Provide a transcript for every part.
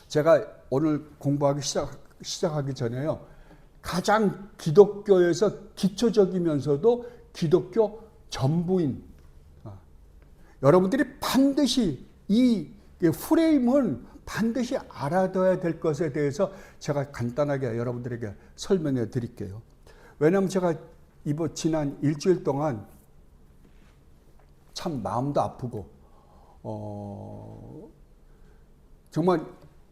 제가 오늘 공부하기 시작하기 전에요. 가장 기독교에서 기초적이면서도 기독교 전부인 여러분들이 반드시 이 프레임을 반드시 알아둬야 될 것에 대해서 제가 간단하게 여러분들에게 설명해 드릴게요. 왜냐하면 제가 지난 일주일 동안 참 마음도 아프고 정말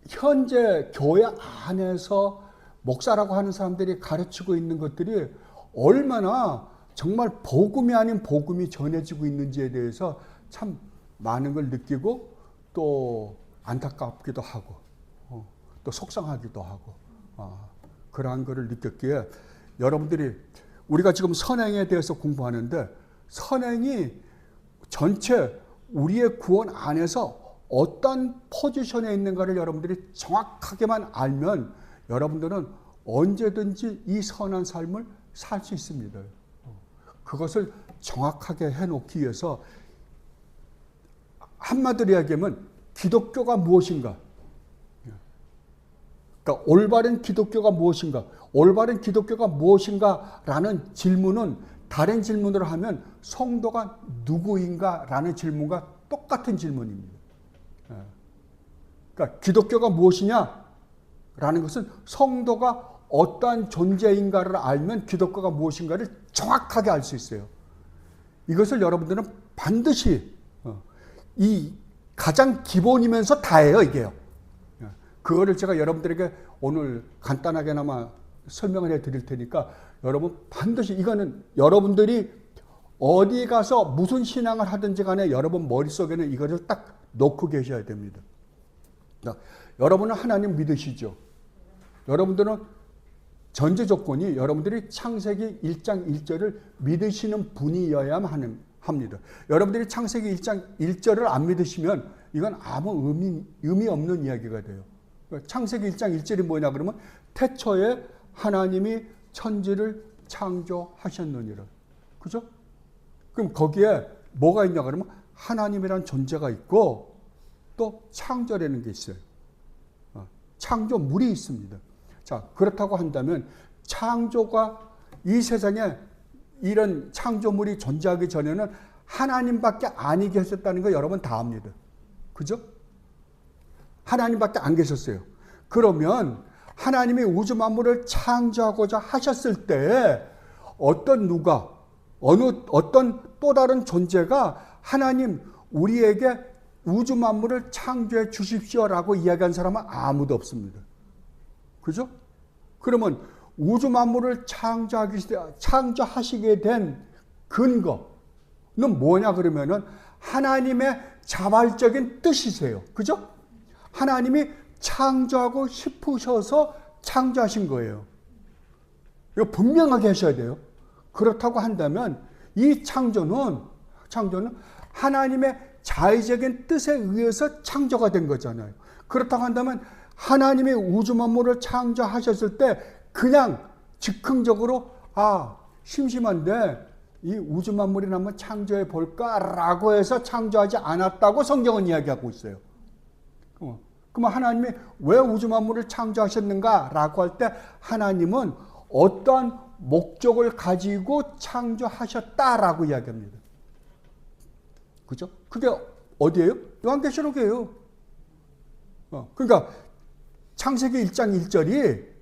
현재 교회 안에서 목사라고 하는 사람들이 가르치고 있는 것들이 얼마나 정말 복음이 아닌 복음이 전해지고 있는지에 대해서 참 많은 걸 느끼고 또 안타깝기도 하고 또 속상하기도 하고 그러한 것을 느꼈기에 여러분들이 우리가 지금 선행에 대해서 공부하는데 선행이 전체 우리의 구원 안에서 어떤 포지션에 있는가를 여러분들이 정확하게만 알면 여러분들은 언제든지 이 선한 삶을 살 수 있습니다. 그것을 정확하게 해놓기 위해서 한마디로 이야기하면 기독교가 무엇인가? 그러니까 올바른 기독교가 무엇인가? 올바른 기독교가 무엇인가라는 질문은 다른 질문으로 하면 성도가 누구인가라는 질문과 똑같은 질문입니다. 그러니까 기독교가 무엇이냐라는 것은 성도가 어떠한 존재인가를 알면 기독교가 무엇인가를 정확하게 알 수 있어요. 이것을 여러분들은 반드시 이 가장 기본이면서 다예요, 이게요. 그거를 제가 여러분들에게 오늘 간단하게나마 설명을 해 드릴 테니까 여러분 반드시 이거는 여러분들이 어디 가서 무슨 신앙을 하든지 간에 여러분 머릿속에는 이거를 딱 놓고 계셔야 됩니다. 여러분은 하나님 믿으시죠? 여러분들은 전제 조건이 여러분들이 창세기 1장 1절을 믿으시는 분이어야만 합니다. 여러분들이 창세기 1장 1절을 안 믿으시면 이건 아무 의미 없는 이야기가 돼요. 창세기 1장 1절이 뭐냐 그러면 태초에 하나님이 천지를 창조하셨느니라. 그죠? 그럼 거기에 뭐가 있냐 그러면 하나님이란 존재가 있고 또 창조라는 게 있어요. 창조물이 있습니다. 자, 그렇다고 한다면 창조가 이 세상에 이런 창조물이 존재하기 전에는 하나님밖에 안 계셨다는 거 여러분 다 압니다. 그죠? 하나님밖에 안 계셨어요. 그러면 하나님이 우주 만물을 창조하고자 하셨을 때 어떤 또 다른 존재가 하나님 우리에게 우주 만물을 창조해 주십시오라고 이야기한 사람은 아무도 없습니다. 그죠? 그러면 우주 만물을 창조하시게 된 근거는 뭐냐 그러면은 하나님의 자발적인 뜻이세요. 그죠? 하나님이 창조하고 싶으셔서 창조하신 거예요. 이거 분명하게 하셔야 돼요. 그렇다고 한다면 이 창조는 하나님의 자의적인 뜻에 의해서 창조가 된 거잖아요. 그렇다고 한다면 하나님이 우주 만물을 창조하셨을 때 그냥 즉흥적으로 심심한데 이 우주 만물이나 한번 창조해 볼까라고 해서 창조하지 않았다고 성경은 이야기하고 있어요. 그러면 하나님이 왜 우주 만물을 창조하셨는가라고 할 때 하나님은 어떠한 목적을 가지고 창조하셨다라고 이야기합니다. 그죠? 그게 어디예요? 요한계시록이에요. 그러니까 창세기 1장 1절이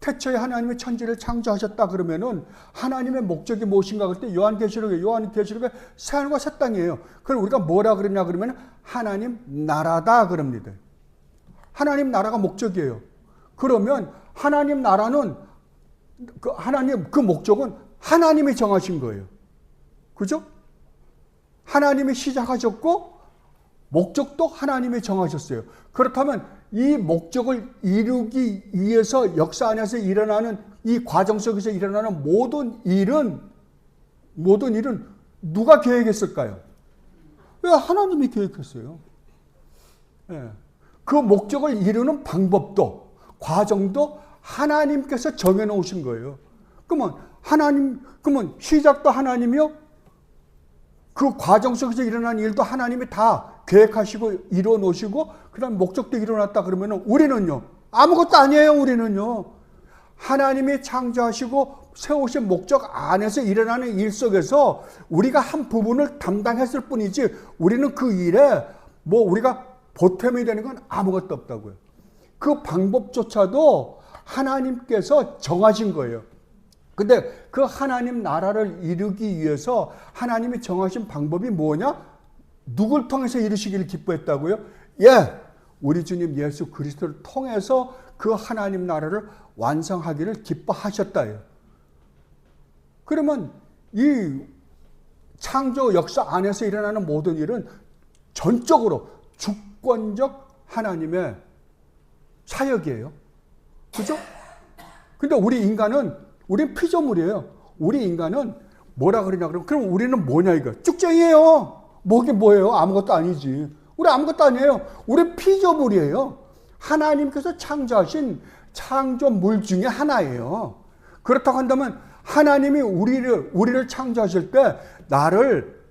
태초에 하나님이 천지를 창조하셨다 그러면은 하나님의 목적이 무엇인가 그럴 때 요한계시록에 새하늘과 새 땅이에요. 그럼 우리가 뭐라 그러냐 그러면 하나님 나라다 그럽니다. 하나님 나라가 목적이에요. 그러면 하나님 나라는 그 목적은 하나님이 정하신 거예요. 그죠? 하나님이 시작하셨고 목적도 하나님이 정하셨어요. 그렇다면 이 목적을 이루기 위해서 역사 안에서 일어나는 이 과정 속에서 일어나는 모든 일은 누가 계획했을까요? 왜 하나님이 계획했어요? 네. 그 목적을 이루는 방법도 과정도 하나님께서 정해 놓으신 거예요. 그러면 시작도 하나님이요? 그 과정 속에서 일어난 일도 하나님이 다 계획하시고 이루어 놓으시고 그다음 목적도 이루어놨다 그러면 우리는요 아무것도 아니에요. 우리는요 하나님이 창조하시고 세우신 목적 안에서 일어나는 일 속에서 우리가 한 부분을 담당했을 뿐이지 우리는 그 일에 뭐 우리가 보탬이 되는 건 아무것도 없다고요. 그 방법조차도 하나님께서 정하신 거예요. 근데 그 하나님 나라를 이루기 위해서 하나님이 정하신 방법이 뭐냐? 누굴 통해서 이루시기를 기뻐했다고요? 예, 우리 주님 예수 그리스도를 통해서 그 하나님 나라를 완성하기를 기뻐하셨다요. 그러면 이 창조 역사 안에서 일어나는 모든 일은 전적으로 주권적 하나님의 사역이에요. 그죠? 근데 우린 피조물이에요. 우리 인간은 뭐라 그러냐 그러면 그럼 우리는 뭐냐 이거? 쭉쟁이에요. 뭐예요? 아무것도 아니지. 우리 아무것도 아니에요. 우리 피조물이에요. 하나님께서 창조하신 창조물 중에 하나예요. 그렇다고 한다면 하나님이 우리를 창조하실 때 나를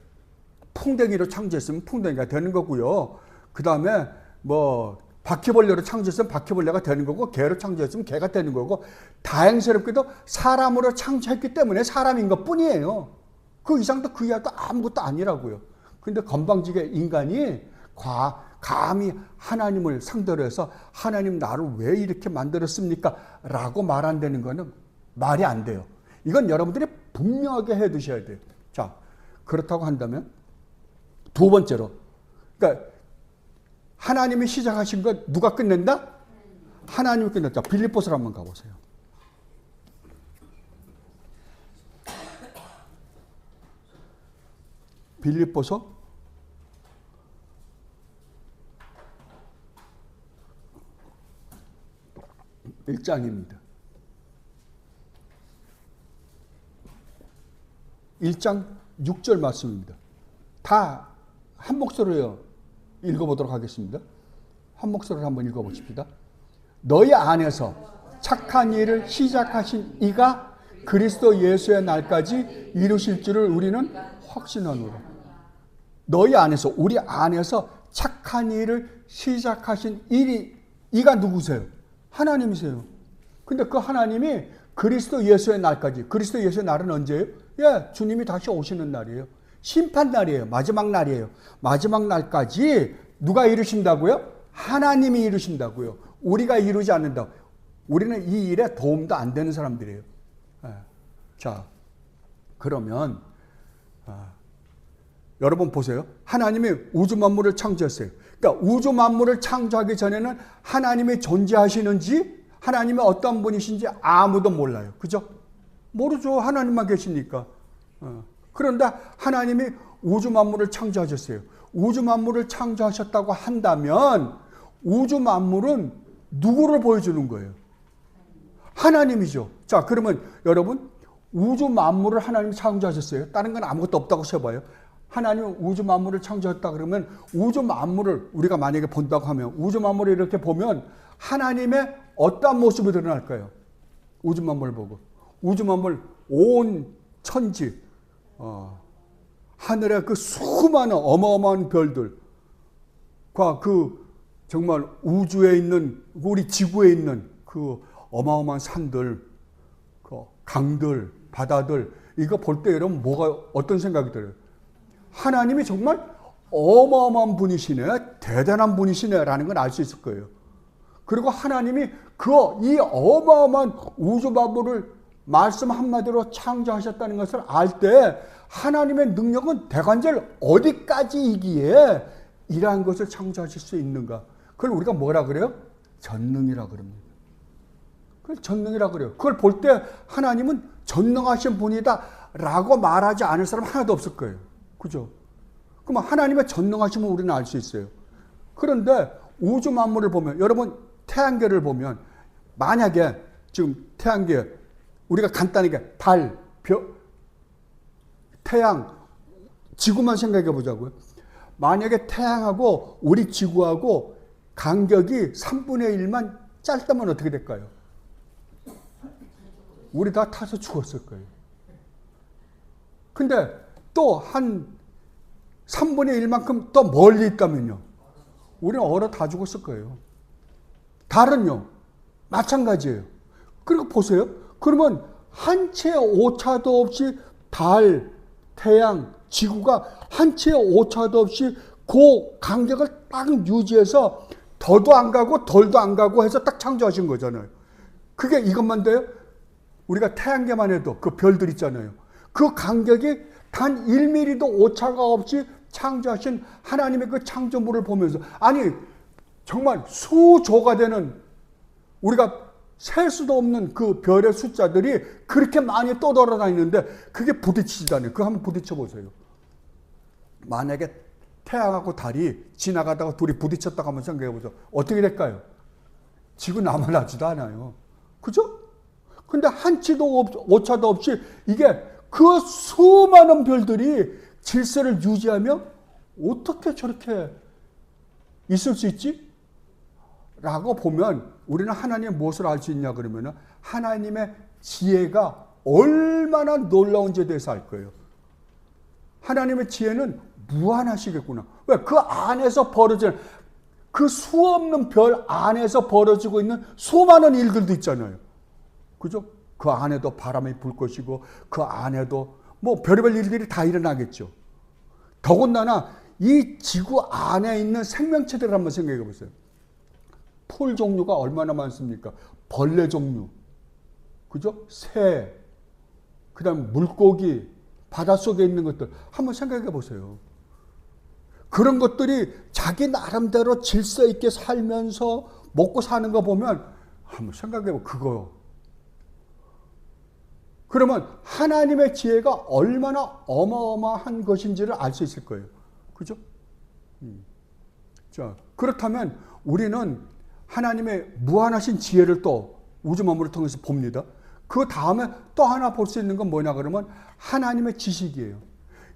풍뎅이로 창조했으면 풍뎅이가 되는 거고요. 그 다음에 뭐 바퀴벌레로 창조했으면 바퀴벌레가 되는 거고 개로 창조했으면 개가 되는 거고 다행스럽게도 사람으로 창조했기 때문에 사람인 것 뿐이에요. 그 이상도 그 이하도 아무것도 아니라고요. 근데 건방지게 인간이 감히 하나님을 상대로 해서 하나님 나를 왜 이렇게 만들었습니까? 라고 말한다는 거는 말이 안 돼요. 이건 여러분들이 분명하게 해 두셔야 돼요. 자, 그렇다고 한다면 두 번째로 그러니까 하나님이 시작하신 것 누가 끝낸다? 하나님이 끝냈다. 빌립보서로 한번 가보세요. 빌립보서 1장입니다. 1장 6절 말씀입니다. 다 한 목소리로 읽어보도록 하겠습니다. 한 목소리로 한번 읽어보십시다. 너희 안에서 착한 일을 시작하신 이가 그리스도 예수의 날까지 이루실 줄을 우리는 확신하노라. 너희 안에서, 우리 안에서 착한 일을 시작하신 이가 누구세요? 하나님이세요. 근데 그 하나님이 그리스도 예수의 날까지, 그리스도 예수의 날은 언제예요? 예, 주님이 다시 오시는 날이에요. 심판 날이에요. 마지막 날이에요. 마지막 날까지 누가 이루신다고요? 하나님이 이루신다고요. 우리가 이루지 않는다. 우리는 이 일에 도움도 안 되는 사람들이에요. 예. 자, 그러면 여러분 보세요. 하나님이 우주 만물을 창조했어요. 그러니까 우주 만물을 창조하기 전에는 하나님이 존재하시는지 하나님이 어떤 분이신지 아무도 몰라요. 그죠? 모르죠. 하나님만 계시니까. 그런데 하나님이 우주 만물을 창조하셨어요. 우주 만물을 창조하셨다고 한다면 우주 만물은 누구를 보여주는 거예요? 하나님이죠. 자, 그러면 여러분 우주 만물을 하나님이 창조하셨어요. 다른 건 아무것도 없다고 쳐봐요. 하나님은 우주 만물을 창조했다 그러면 우주 만물을 우리가 만약에 본다고 하면 우주 만물을 이렇게 보면 하나님의 어떤 모습이 드러날까요? 우주 만물을 보고 우주 만물 온 천지 하늘의 그 수많은 어마어마한 별들과 그 정말 우주에 있는 우리 지구에 있는 그 어마어마한 산들, 그 강들, 바다들 이거 볼 때 여러분 어떤 생각이 들어요? 하나님이 정말 어마어마한 분이시네, 대단한 분이시네라는 걸 알 수 있을 거예요. 그리고 하나님이 이 어마어마한 우주 만물을 말씀 한마디로 창조하셨다는 것을 알 때 하나님의 능력은 대관절 어디까지이기에 이러한 것을 창조하실 수 있는가? 그걸 우리가 뭐라 그래요? 전능이라 그럽니다. 그걸 전능이라 그래요. 그걸 볼 때 하나님은 전능하신 분이다 라고 말하지 않을 사람 하나도 없을 거예요. 그죠? 그럼 하나님의 전능하심을 우리는 알 수 있어요. 그런데 우주 만물을 보면 여러분 태양계를 보면 만약에 지금 태양계 우리가 간단하게 달, 태양, 지구만 생각해 보자고요. 만약에 태양하고 우리 지구하고 간격이 3분의 1만 짧다면 어떻게 될까요? 우리 다 타서 죽었을 거예요. 근데 또 한 3분의 1만큼 더 멀리 있다면요. 우리는 얼어 다 죽었을 거예요. 달은요. 마찬가지예요. 그리고 보세요. 그러면 한 채의 오차도 없이 달, 태양, 지구가 한 채의 오차도 없이 그 간격을 딱 유지해서 더도 안 가고 덜도 안 가고 해서 딱 창조하신 거잖아요. 그게 이것만 돼요? 우리가 태양계만 해도 그 별들 있잖아요. 그 간격이 단 1mm도 오차가 없이 창조하신 하나님의 그 창조물을 보면서, 아니 정말 수조가 되는, 우리가 셀 수도 없는 그 별의 숫자들이 그렇게 많이 떠돌아다니는데 그게 부딪히지도 않아요. 그거 한번 부딪혀 보세요. 만약에 태양하고 달이 지나가다가 둘이 부딪혔다고 한번 생각해 보죠. 어떻게 될까요? 지구 남아나지도 않아요. 그죠? 근데 한치도 오차도 없이 이게 그 수많은 별들이 질서를 유지하며 어떻게 저렇게 있을 수 있지? 라고 보면 우리는 하나님의 무엇을 알 수 있냐 그러면 하나님의 지혜가 얼마나 놀라운지에 대해서 알 거예요. 하나님의 지혜는 무한하시겠구나. 왜? 그 안에서 벌어지는, 그 수없는 별 안에서 벌어지고 있는 수많은 일들도 있잖아요. 그죠? 그 안에도 바람이 불 것이고 그 안에도 뭐 별의별 일들이 다 일어나겠죠. 더군다나 이 지구 안에 있는 생명체들을 한번 생각해 보세요. 풀 종류가 얼마나 많습니까? 벌레 종류, 그죠? 새, 그 다음 물고기, 바닷속에 있는 것들 한번 생각해 보세요. 그런 것들이 자기 나름대로 질서 있게 살면서 먹고 사는 거 보면 한번 생각해 보, 그거. 그러면 하나님의 지혜가 얼마나 어마어마한 것인지를 알 수 있을 거예요. 그죠? 자, 그렇다면 우리는 하나님의 무한하신 지혜를 또 우주 만물을 통해서 봅니다. 그 다음에 또 하나 볼 수 있는 건 뭐냐 그러면 하나님의 지식이에요.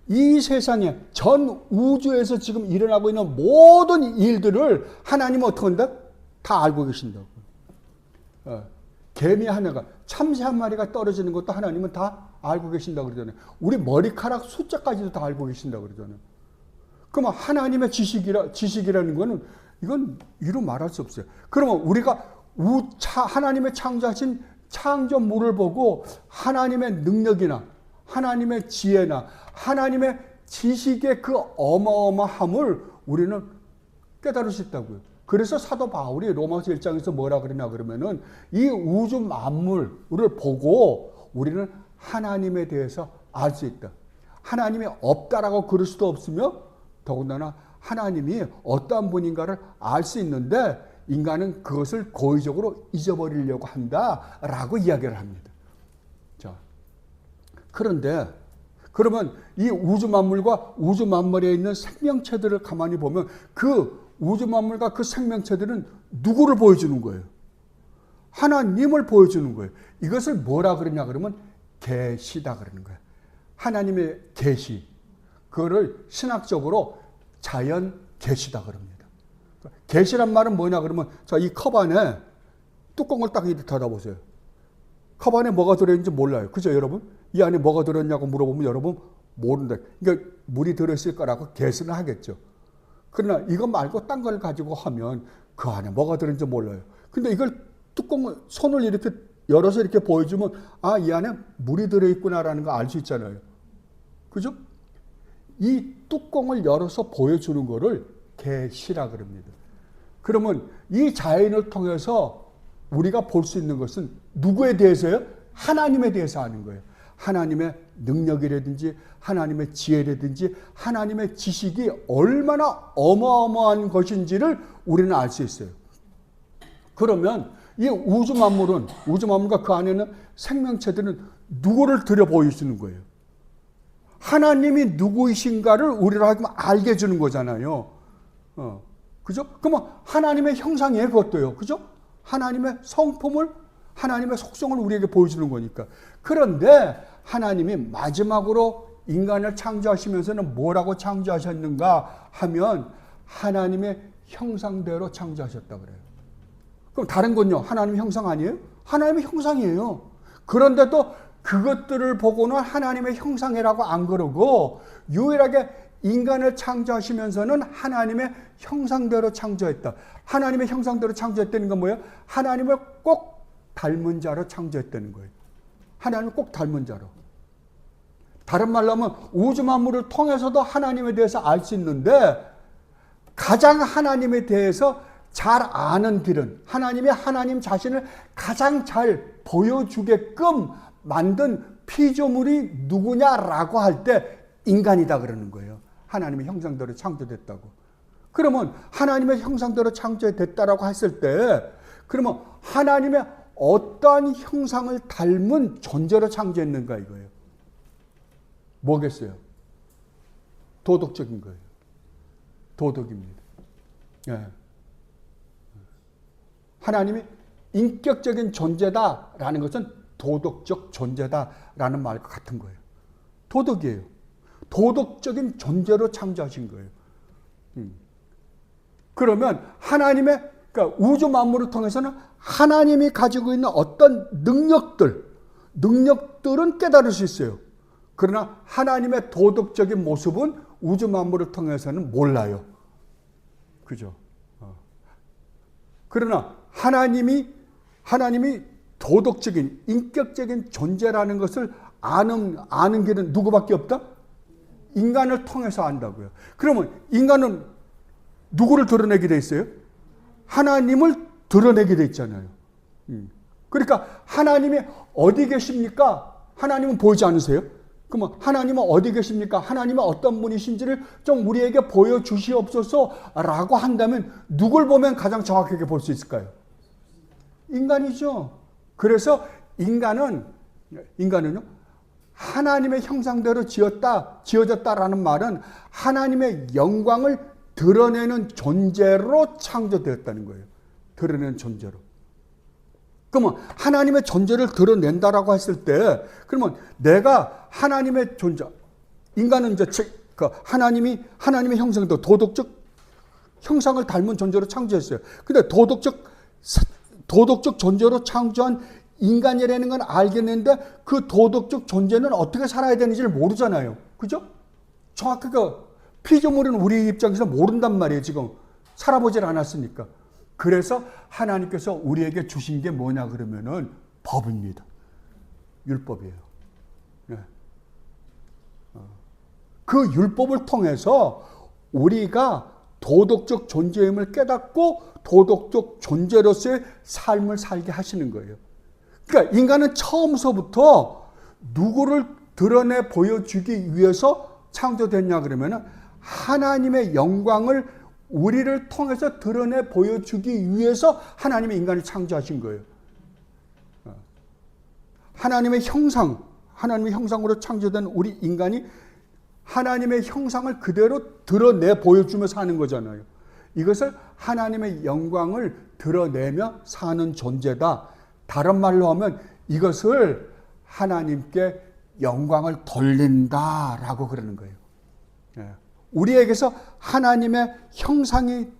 이 세상에 전 우주에서 지금 일어나고 있는 모든 일들을 하나님은 어떻게 한다? 다 알고 계신다고. 개미 하나가, 참새 한 마리가 떨어지는 것도 하나님은 다 알고 계신다고 그러잖아요. 우리 머리카락 숫자까지도 다 알고 계신다고 그러잖아요. 그러면 하나님의 지식이라는 거는 이건 이루 말할 수 없어요. 그러면 우리가 하나님의 창조하신 창조물을 보고 하나님의 능력이나 하나님의 지혜나 하나님의 지식의 그 어마어마함을 우리는 깨달을 수 있다고요. 그래서 사도 바울이 로마서 1장에서 뭐라 그러냐 그러면은 이 우주 만물을 보고 우리는 하나님에 대해서 알 수 있다. 하나님이 없다라고 그럴 수도 없으며 더군다나 하나님이 어떠한 분인가를 알 수 있는데 인간은 그것을 고의적으로 잊어버리려고 한다라고 이야기를 합니다. 자, 그런데 그러면 이 우주 만물과 우주 만물에 있는 생명체들을 가만히 보면 그 우주 만물과 그 생명체들은 누구를 보여주는 거예요? 하나님을 보여주는 거예요. 이것을 뭐라 그러냐 그러면 계시다 그러는 거예요. 하나님의 계시. 그거를 신학적으로 자연 계시다 그럽니다. 계시란 말은 뭐냐 그러면 자, 이 컵 안에 뚜껑을 딱 이렇게 닫아보세요. 컵 안에 뭐가 들어있는지 몰라요. 그죠 여러분? 이 안에 뭐가 들어있냐고 물어보면 여러분 모른다. 그러니까 물이 들어있을 거라고 계산을 하겠죠. 그러나 이거 말고 딴 걸 가지고 하면 그 안에 뭐가 들어있는지 몰라요. 근데 이걸 뚜껑을 손을 이렇게 열어서 이렇게 보여주면 아, 이 안에 물이 들어있구나라는 거 알 수 있잖아요. 그죠? 이 뚜껑을 열어서 보여주는 거를 계시라 그럽니다. 그러면 이 자연을 통해서 우리가 볼 수 있는 것은 누구에 대해서요? 하나님에 대해서 아는 거예요. 하나님의 능력이라든지 하나님의 지혜라든지 하나님의 지식이 얼마나 어마어마한 것인지를 우리는 알 수 있어요. 그러면 이 우주 만물과 그 안에 있는 생명체들은 누구를 들여 보여주는 거예요? 하나님이 누구이신가를 우리로 하여금 알게 해주는 거잖아요. 그죠? 그러면 하나님의 형상이에요, 그것도요. 그죠? 하나님의 성품을, 하나님의 속성을 우리에게 보여주는 거니까. 그런데 하나님이 마지막으로 인간을 창조하시면서는 뭐라고 창조하셨는가 하면 하나님의 형상대로 창조하셨다 그래요. 그럼 다른 건요? 하나님의 형상 아니에요? 하나님의 형상이에요. 그런데도 그것들을 보고는 하나님의 형상이라고 안 그러고 유일하게 인간을 창조하시면서는 하나님의 형상대로 창조했다. 하나님의 형상대로 창조했다는 건 뭐예요? 하나님을 꼭 닮은 자로 창조했다는 거예요. 하나님을 꼭 닮은 자로. 다른 말로 하면 우주 만물을 통해서도 하나님에 대해서 알 수 있는데 가장 하나님에 대해서 잘 아는 길은 하나님이 하나님 자신을 가장 잘 보여주게끔 만든 피조물이 누구냐라고 할 때 인간이다 그러는 거예요. 하나님의 형상대로 창조됐다고. 그러면 하나님의 형상대로 창조됐다라고 했을 때 그러면 하나님의 어떠한 형상을 닮은 존재로 창조했는가 이거예요. 뭐겠어요? 도덕적인 거예요. 도덕입니다. 예. 하나님이 인격적인 존재다라는 것은 도덕적 존재다라는 말과 같은 거예요. 도덕이에요. 도덕적인 존재로 창조하신 거예요. 그러면 하나님의 그러니까 우주 만물을 통해서는 하나님이 가지고 있는 어떤 능력들은 깨달을 수 있어요. 그러나 하나님의 도덕적인 모습은 우주 만물을 통해서는 몰라요. 그죠? 그러나 하나님이 도덕적인 인격적인 존재라는 것을 아는 길은 누구밖에 없다? 인간을 통해서 안다고요. 그러면 인간은 누구를 드러내게 돼 있어요? 하나님을 드러내게 돼 있잖아요. 그러니까 하나님이 어디 계십니까? 하나님은 보이지 않으세요? 그러면 하나님은 어디 계십니까? 하나님은 어떤 분이신지를 좀 우리에게 보여주시옵소서라고 한다면 누굴 보면 가장 정확하게 볼 수 있을까요? 인간이죠. 그래서 인간은요 하나님의 형상대로 지어졌다라는 말은 하나님의 영광을 드러내는 존재로 창조되었다는 거예요. 드러내는 존재로. 그러면 하나님의 존재를 드러낸다라고 했을 때, 그러면 내가 하나님의 존재, 인간은 이제 하나님의 형상도 도덕적 형상을 닮은 존재로 창조했어요. 근데 도덕적 존재로 창조한 인간이라는 건 알겠는데 그 도덕적 존재는 어떻게 살아야 되는지를 모르잖아요. 그죠? 정확히 피조물은 우리 입장에서 모른단 말이에요. 지금 살아보질 않았으니까. 그래서 하나님께서 우리에게 주신 게 뭐냐 그러면은 법입니다. 율법이에요. 네. 그 율법을 통해서 우리가 도덕적 존재임을 깨닫고 도덕적 존재로서의 삶을 살게 하시는 거예요. 그러니까 인간은 처음서부터 누구를 드러내 보여주기 위해서 창조됐냐 그러면은 하나님의 영광을 우리를 통해서 드러내 보여주기 위해서 하나님의 인간을 창조하신 거예요. 하나님의 형상으로 창조된 우리 인간이 하나님의 형상을 그대로 드러내 보여주며 사는 거잖아요. 이것을 하나님의 영광을 드러내며 사는 존재다. 다른 말로 하면 이것을 하나님께 영광을 돌린다라고 그러는 거예요. 우리에게서 하나님의 형상이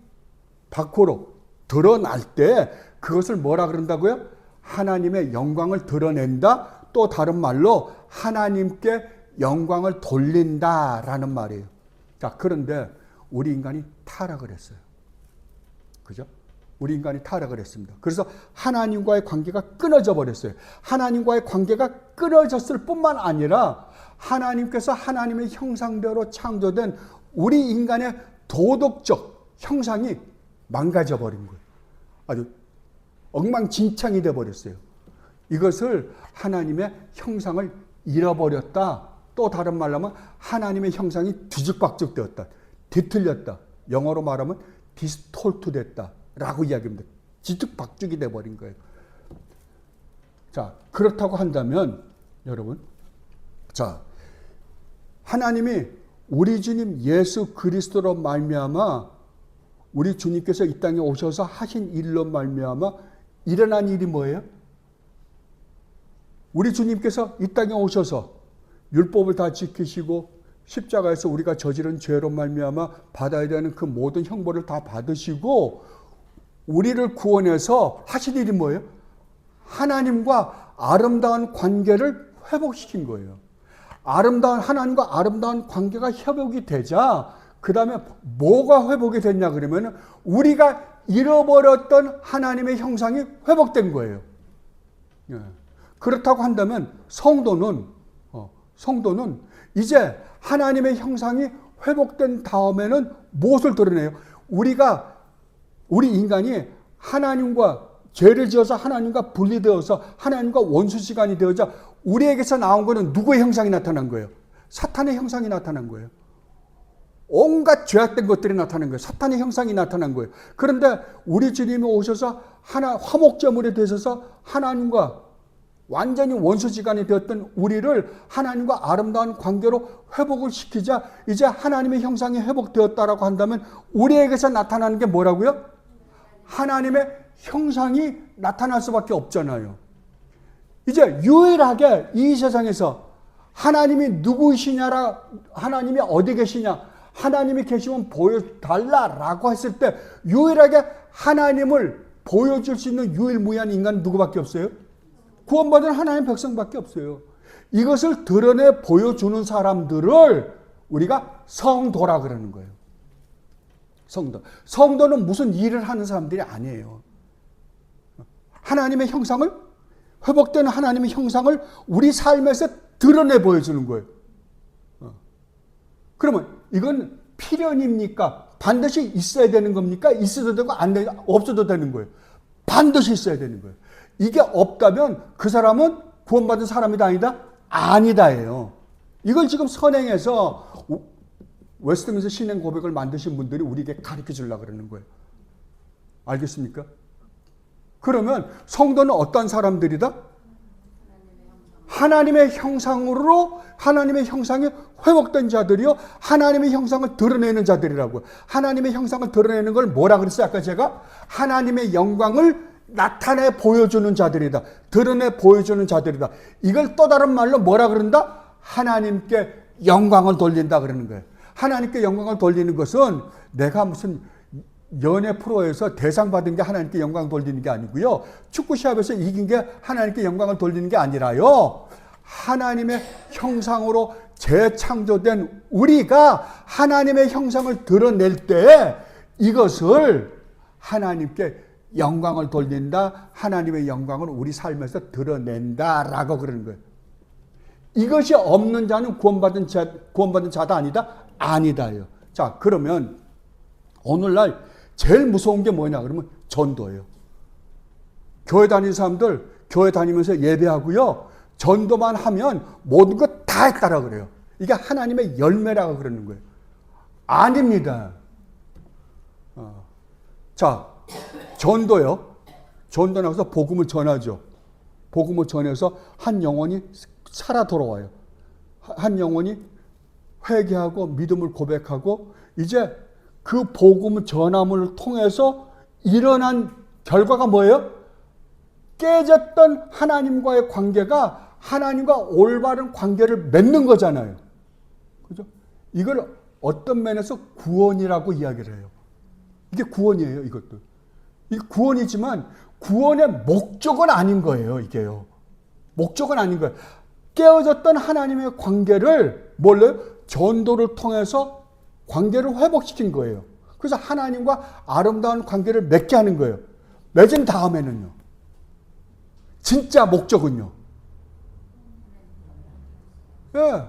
밖으로 드러날 때 그것을 뭐라 그런다고요? 하나님의 영광을 드러낸다. 또 다른 말로 하나님께 영광을 돌린다라는 말이에요. 자, 그런데 우리 인간이 타락을 했어요. 그죠? 우리 인간이 타락을 했습니다. 그래서 하나님과의 관계가 끊어져 버렸어요. 하나님과의 관계가 끊어졌을 뿐만 아니라 하나님께서 하나님의 형상대로 창조된 우리 인간의 도덕적 형상이 망가져 버린 거예요. 아주 엉망진창이 돼 버렸어요. 이것을 하나님의 형상을 잃어버렸다. 또 다른 말로 하면 하나님의 형상이 뒤죽박죽 되었다. 뒤틀렸다. 영어로 말하면 디스톨트 됐다. 라고 이야기합니다. 뒤죽박죽이 돼버린 거예요. 자, 그렇다고 한다면 여러분, 자, 하나님이 우리 주님 예수 그리스도로 말미암아 우리 주님께서 이 땅에 오셔서 하신 일로 말미암아 일어난 일이 뭐예요? 우리 주님께서 이 땅에 오셔서 율법을 다 지키시고 십자가에서 우리가 저지른 죄로 말미암아 받아야 되는 그 모든 형벌을 다 받으시고 우리를 구원해서 하신 일이 뭐예요? 하나님과 아름다운 관계를 회복시킨 거예요. 아름다운 하나님과 아름다운 관계가 회복이 되자 그 다음에 뭐가 회복이 됐냐 그러면 우리가 잃어버렸던 하나님의 형상이 회복된 거예요. 예. 그렇다고 한다면 성도는 이제 하나님의 형상이 회복된 다음에는 무엇을 드러내요? 우리 인간이 하나님과 죄를 지어서 하나님과 분리되어서 하나님과 원수지간이 되어져 우리에게서 나온 것은 누구의 형상이 나타난 거예요? 사탄의 형상이 나타난 거예요. 온갖 죄악된 것들이 나타난 거예요. 사탄의 형상이 나타난 거예요. 그런데 우리 주님이 오셔서 화목제물이 되셔서 하나님과 완전히 원수지간이 되었던 우리를 하나님과 아름다운 관계로 회복을 시키자 이제 하나님의 형상이 회복되었다라고 한다면 우리에게서 나타나는 게 뭐라고요? 하나님의 형상이 나타날 수밖에 없잖아요. 이제 유일하게 이 세상에서 하나님이 누구이시냐라 하나님이 어디 계시냐 하나님이 계시면 보여달라라고 했을 때 유일하게 하나님을 보여줄 수 있는 유일무이한 인간은 누구밖에 없어요? 구원받은 하나님의 백성밖에 없어요. 이것을 드러내 보여주는 사람들을 우리가 성도라 그러는 거예요. 성도는 무슨 일을 하는 사람들이 아니에요. 하나님의 형상을 회복되는 하나님의 형상을 우리 삶에서 드러내 보여주는 거예요. 그러면 이건 필연입니까? 반드시 있어야 되는 겁니까? 있어도 되고 없어도 되는 거예요. 반드시 있어야 되는 거예요. 이게 없다면 그 사람은 구원받은 사람이다 아니다? 아니다예요. 이걸 지금 선행해서 웨스트민스터 신앙 고백을 만드신 분들이 우리에게 가르쳐 주려고 그러는 거예요. 알겠습니까? 그러면 성도는 어떤 사람들이다? 하나님의 형상으로 하나님의 형상이 회복된 자들이요. 하나님의 형상을 드러내는 자들이라고요. 하나님의 형상을 드러내는 걸 뭐라 그랬어요? 아까 제가 하나님의 영광을 나타내 보여주는 자들이다. 드러내 보여주는 자들이다. 이걸 또 다른 말로 뭐라 그런다? 하나님께 영광을 돌린다 그러는 거예요. 하나님께 영광을 돌리는 것은 내가 무슨 연예 프로에서 대상 받은 게 하나님께 영광 돌리는 게 아니고요. 축구 시합에서 이긴 게 하나님께 영광을 돌리는 게 아니라요. 하나님의 형상으로 재창조된 우리가 하나님의 형상을 드러낼 때 이것을 하나님께 영광을 돌린다. 하나님의 영광을 우리 삶에서 드러낸다라고 그러는 거예요. 이것이 없는 자는 구원받은 자다 아니다? 아니다요. 자, 그러면 오늘날 제일 무서운 게 뭐냐 그러면 전도예요. 교회 다니는 사람들 교회 다니면서 예배하고요. 전도만 하면 모든 것 다 했다라 그래요. 이게 하나님의 열매라고 그러는 거예요. 아닙니다. 자, 전도요. 전도 나가서 복음을 전하죠. 복음을 전해서 한 영혼이 살아 돌아와요. 한 영혼이 회개하고 믿음을 고백하고 이제 그 복음 전함을 통해서 일어난 결과가 뭐예요? 깨졌던 하나님과의 관계가 하나님과 올바른 관계를 맺는 거잖아요. 그죠? 이걸 어떤 면에서 구원이라고 이야기를 해요. 이게 구원이에요, 이것도. 이 구원이지만 구원의 목적은 아닌 거예요, 이게요. 목적은 아닌 거예요. 깨어졌던 하나님의 관계를 뭘로? 전도를 통해서 관계를 회복시킨 거예요. 그래서 하나님과 아름다운 관계를 맺게 하는 거예요. 맺은 다음에는요. 진짜 목적은요. 예,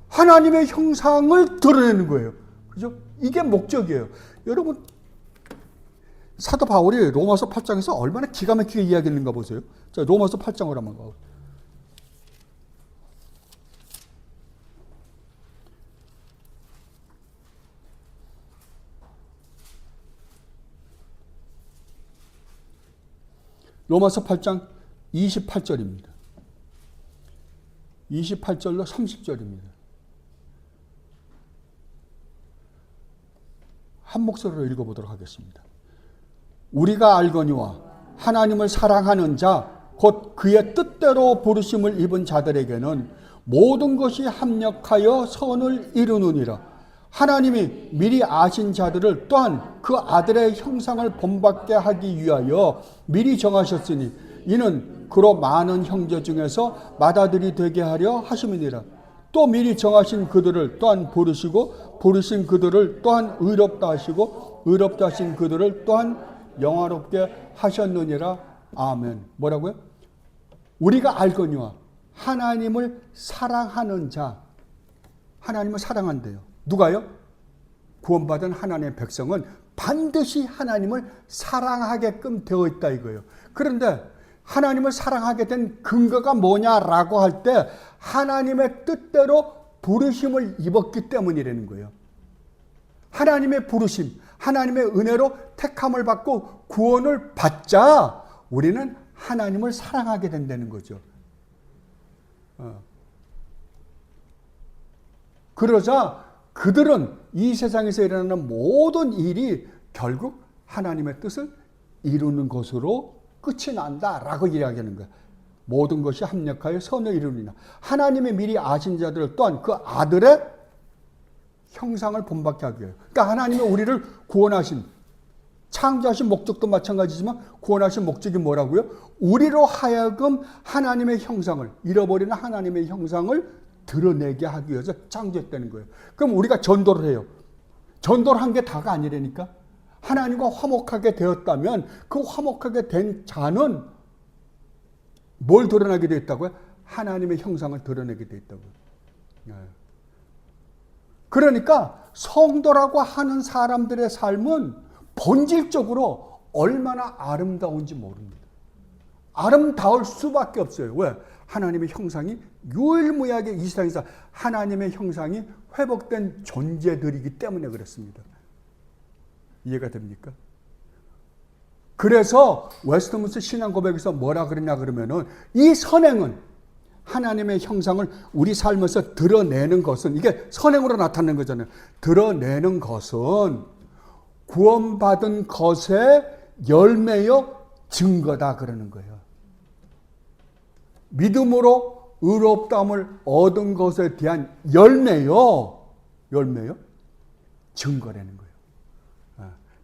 하나님의 형상을 드러내는 거예요. 그죠? 이게 목적이에요. 여러분, 사도 바울이 로마서 8장에서 얼마나 기가 막히게 이야기했는가 보세요. 자, 로마서 8장으로 한번 가요. 로마서 8장 28절입니다. 28절로 30절입니다. 한 목소리로 읽어보도록 하겠습니다. 우리가 알거니와 하나님을 사랑하는 자, 곧 그의 뜻대로 부르심을 입은 자들에게는 모든 것이 합력하여 선을 이루느니라. 하나님이 미리 아신 자들을 또한 그 아들의 형상을 본받게 하기 위하여 미리 정하셨으니 이는 그로 많은 형제 중에서 맏아들이 되게 하려 하심이니라. 또 미리 정하신 그들을 또한 부르시고 부르신 그들을 또한 의롭다 하시고 의롭다 하신 그들을 또한 영화롭게 하셨느니라. 아멘. 뭐라고요? 우리가 알거니와 하나님을 사랑하는 자, 하나님을 사랑한대요. 누가요? 구원받은 하나님의 백성은 반드시 하나님을 사랑하게끔 되어 있다 이거예요. 그런데 하나님을 사랑하게 된 근거가 뭐냐라고 할 때 하나님의 뜻대로 부르심을 입었기 때문이라는 거예요. 하나님의 부르심, 하나님의 은혜로 택함을 받고 구원을 받자 우리는 하나님을 사랑하게 된다는 거죠. 그러자 그들은 이 세상에서 일어나는 모든 일이 결국 하나님의 뜻을 이루는 것으로 끝이 난다라고 이야기하는 거예요. 모든 것이 합력하여 선을 이루느니라. 하나님의 미리 아신 자들 또한 그 아들의 형상을 본받게 하기 위하여. 그러니까 하나님이 우리를 구원하신, 창조하신 목적도 마찬가지지만 구원하신 목적이 뭐라고요? 우리로 하여금 하나님의 형상을, 잃어버리는 하나님의 형상을 드러내게 하기 위해서 창조했다는 거예요. 그럼 우리가 전도를 해요. 전도를 한 게 다가 아니라니까. 하나님과 화목하게 되었다면 그 화목하게 된 자는 뭘 드러나게 되었다고요? 하나님의 형상을 드러내게 되었다고요. 그러니까 성도라고 하는 사람들의 삶은 본질적으로 얼마나 아름다운지 모릅니다. 아름다울 수밖에 없어요. 왜? 하나님의 형상이 유일무이하게 이 세상에서 하나님의 형상이 회복된 존재들이기 때문에 그렇습니다. 이해가 됩니까? 그래서 웨스트민스터 신앙고백에서 뭐라 그러냐 그러면은 이 선행은 하나님의 형상을 우리 삶에서 드러내는 것은 이게 선행으로 나타나는 거잖아요. 드러내는 것은 구원받은 것의 열매요 증거다 그러는 거예요. 믿음으로 의롭다함을 얻은 것에 대한 열매요 증거라는 거예요.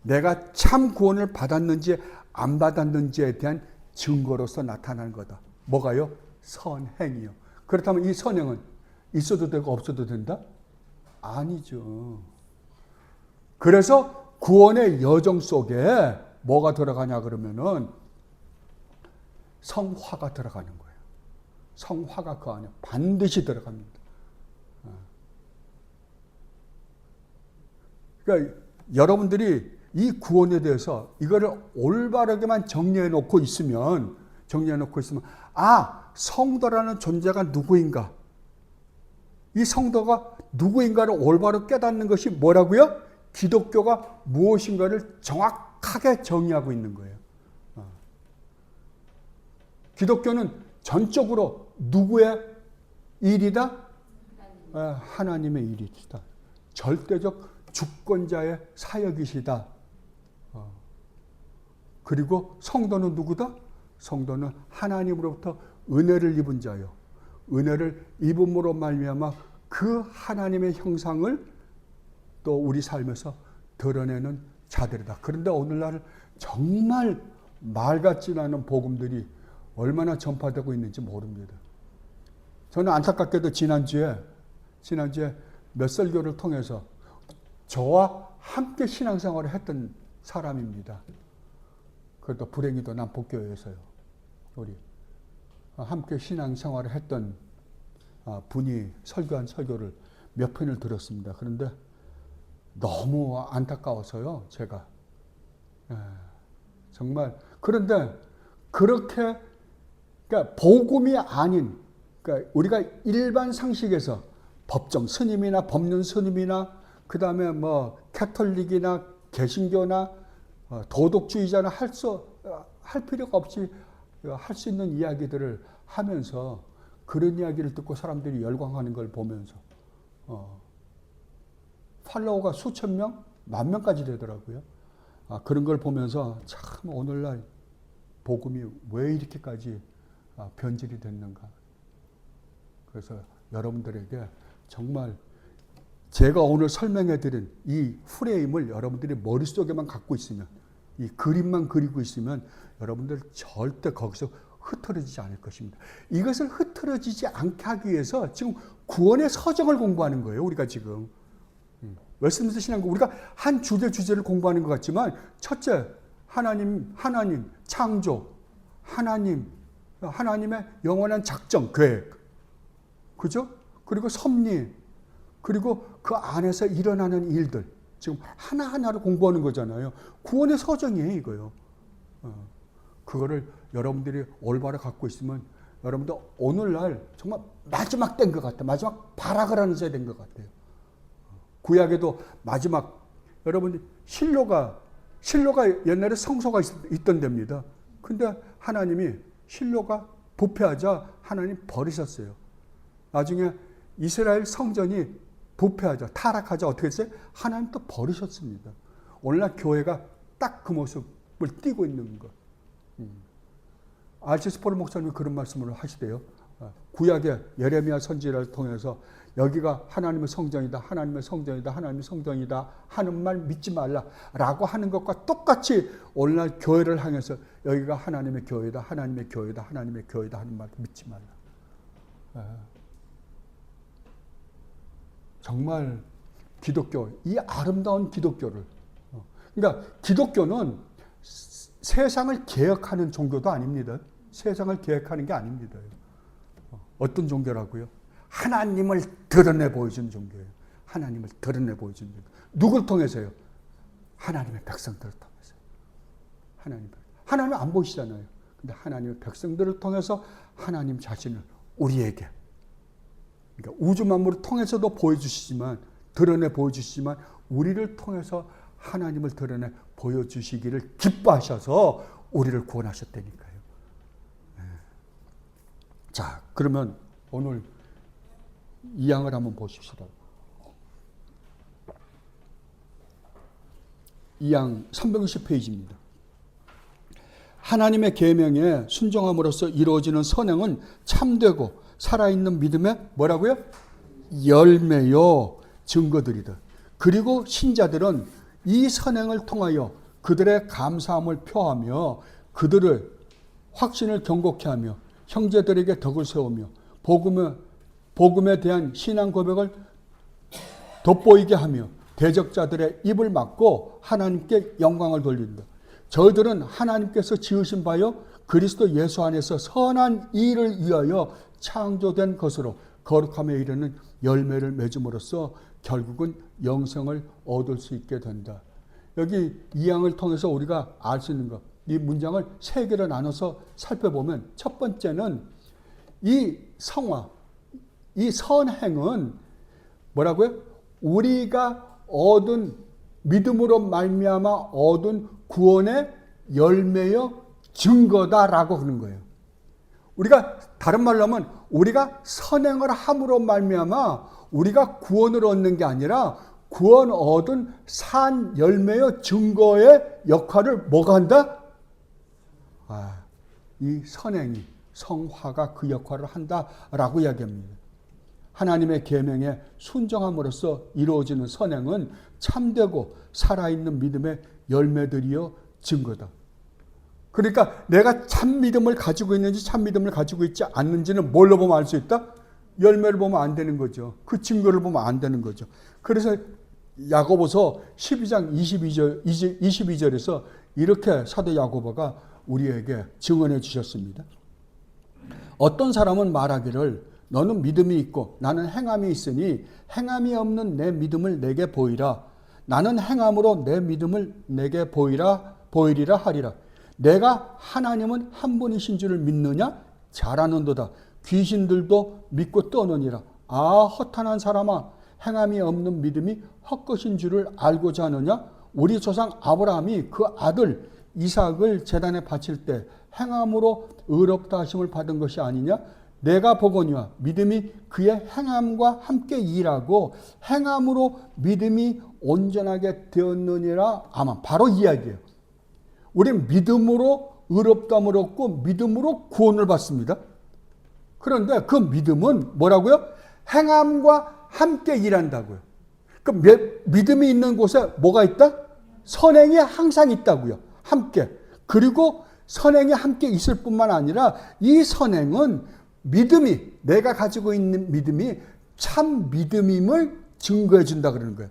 내가 참 구원을 받았는지 안 받았는지에 대한 증거로서 나타나는 거다. 뭐가요? 선행이요. 그렇다면 이 선행은 있어도 되고 없어도 된다? 아니죠. 그래서 구원의 여정 속에 뭐가 들어가냐 그러면은 성화가 들어가는 거예요. 성화가 그 안에 반드시 들어갑니다. 그러니까 여러분들이 이 구원에 대해서 이거를 올바르게만 정리해 놓고 있으면 성도라는 존재가 누구인가? 이 성도가 누구인가를 올바로 깨닫는 것이 뭐라고요? 기독교가 무엇인가를 정확하게 정의하고 있는 거예요. 기독교는 전적으로 누구의 일이다? 하나님의 일이다. 절대적 주권자의 사역이시다. 그리고 성도는 누구다? 성도는 하나님으로부터 은혜를 입은 자요. 은혜를 입음으로 말미암아 그 하나님의 형상을 또 우리 삶에서 드러내는 자들이다. 그런데 오늘날 정말 말 같지 않은 복음들이 얼마나 전파되고 있는지 모릅니다. 저는 안타깝게도 지난주에 몇 설교를 통해서 저와 함께 신앙생활을 했던 사람입니다. 그것도 불행히도 남북교회에서요. 우리 함께 신앙생활을 했던 분이 설교한 설교를 몇 편을 들었습니다. 그런데 너무 안타까워서요. 제가 정말 그런데 그렇게 그러니까 복음이 아닌 그러니까 우리가 일반 상식에서 법정 스님이나 법륜 스님이나 그 다음에 뭐 캐톨릭이나 개신교나 도덕주의자나 할 필요가 없이 할 수 있는 이야기들을 하면서 그런 이야기를 듣고 사람들이 열광하는 걸 보면서 팔로워가 수천 명, 만 명까지 되더라고요. 그런 걸 보면서 참 오늘날 복음이 왜 이렇게까지 변질이 됐는가. 그래서 여러분들에게 정말 제가 오늘 설명해드린 이 프레임을 여러분들이 머릿속에만 갖고 있으면 이 그림만 그리고 있으면 여러분들 절대 거기서 흐트러지지 않을 것입니다. 이것을 흐트러지지 않게 하기 위해서 지금 구원의 서정을 공부하는 거예요. 우리가 지금 웨스트민스터 신앙고 우리가 한 주제를 공부하는 것 같지만 첫째 하나님 창조, 하나님의 영원한 작정, 계획, 그죠? 그리고 섭리, 그리고 그 안에서 일어나는 일들 지금 하나하나를 공부하는 거잖아요. 구원의 서정이에요, 이거요. 그거를 여러분들이 올바로 갖고 있으면 여러분들 오늘날 정말 마지막 된 것 같아요. 마지막 발악을 하는 새 된 것 같아요. 구약에도 마지막 여러분들 실로가 옛날에 성소가 있던 데입니다. 근데 하나님이 실로가 부패하자 하나님 버리셨어요. 나중에 이스라엘 성전이 부패하자 타락하자 어떻게 했어요? 하나님 또 버리셨습니다. 오늘날 교회가 딱 그 모습을 띠고 있는 것. R.C. 스포르 목사님이 그런 말씀을 하시대요. 구약의 예레미야 선지자를 통해서 여기가 하나님의 성전이다, 하나님의 성전이다, 하나님의 성전이다 하는 말 믿지 말라라고 하는 것과 똑같이 오늘날 교회를 향해서 여기가 하나님의 교회다, 하나님의 교회다, 하나님의 교회다 하는 말 믿지 말라. 정말 기독교, 이 아름다운 기독교를 그러니까 기독교는 세상을 개혁하는 종교도 아닙니다. 세상을 개혁하는 게 아닙니다. 어떤 종교라고요? 하나님을 드러내 보여주는 종교예요. 하나님을 드러내 보여주는 종교. 누굴 통해서요? 하나님의 백성들을 통해서. 하나님 안 보이시잖아요. 근데 하나님의 백성들을 통해서 하나님 자신을 우리에게 그러니까 우주 만물을 통해서도 보여주시지만 드러내 보여주시지만 우리를 통해서 하나님을 드러내 보여주시기를 기뻐하셔서 우리를 구원하셨다니까요. 자, 그러면 오늘 이 양을 한번 보십시다. 이 양 360페이지입니다. 하나님의 계명에 순종함으로써 이루어지는 선행은 참되고 살아있는 믿음의 뭐라고요? 열매요 증거들이다. 그리고 신자들은 이 선행을 통하여 그들의 감사함을 표하며 그들의 확신을 경고케 하며 형제들에게 덕을 세우며 복음에 대한 신앙 고백을 돋보이게 하며 대적자들의 입을 막고 하나님께 영광을 돌린다. 저희들은 하나님께서 지으신 바요 그리스도 예수 안에서 선한 일을 위하여 창조된 것으로 거룩함에 이르는 열매를 맺음으로써 결국은 영생을 얻을 수 있게 된다. 여기 이 양을 통해서 우리가 알 수 있는 것, 이 문장을 세 개로 나눠서 살펴보면 첫 번째는 이 성화, 이 선행은 뭐라고요? 우리가 얻은 믿음으로 말미암아 얻은 구원의 열매여 증거다라고 하는 거예요. 우리가 다른 말로 하면 우리가 선행을 함으로 말미암아 우리가 구원을 얻는 게 아니라 구원 얻은 산 열매의 증거의 역할을 뭐가 한다? 이 선행이 성화가 그 역할을 한다라고 이야기합니다. 하나님의 계명에 순종함으로써 이루어지는 선행은 참되고 살아있는 믿음의 열매들이여 증거다. 그러니까 내가 참 믿음을 가지고 있는지 참 믿음을 가지고 있지 않는지는 뭘로 보면 알 수 있다? 열매를 보면 안 되는 거죠. 그 증거를 보면 안 되는 거죠. 그래서 야고보서 12장 22절에서 이렇게 사도 야고보가 우리에게 증언해 주셨습니다. 어떤 사람은 말하기를 너는 믿음이 있고 나는 행함이 있으니 행함이 없는 내 믿음을 내게 보이라. 나는 행함으로 내 믿음을 내게 보이리라 하리라. 내가 하나님은 한 분이신 줄을 믿느냐? 잘하는도다. 귀신들도 믿고 떠느니라. 허탄한 사람아, 행함이 없는 믿음이 헛것인 줄을 알고자 하느냐? 우리 조상 아브라함이 그 아들 이삭을 제단에 바칠 때 행함으로 의롭다 하심을 받은 것이 아니냐? 내가 보거니와 믿음이 그의 행함과 함께 일하고 행함으로 믿음이 온전하게 되었느니라. 아마 바로 이 이야기예요. 우리는 믿음으로 의롭다함을 얻고 믿음으로 구원을 받습니다. 그런데 그 믿음은 뭐라고요? 행함과 함께 일한다고요. 그 믿음이 있는 곳에 뭐가 있다? 선행이 항상 있다고요. 함께. 그리고 선행이 함께 있을 뿐만 아니라 이 선행은 믿음이, 내가 가지고 있는 믿음이 참 믿음임을 증거해 준다 그러는 거예요.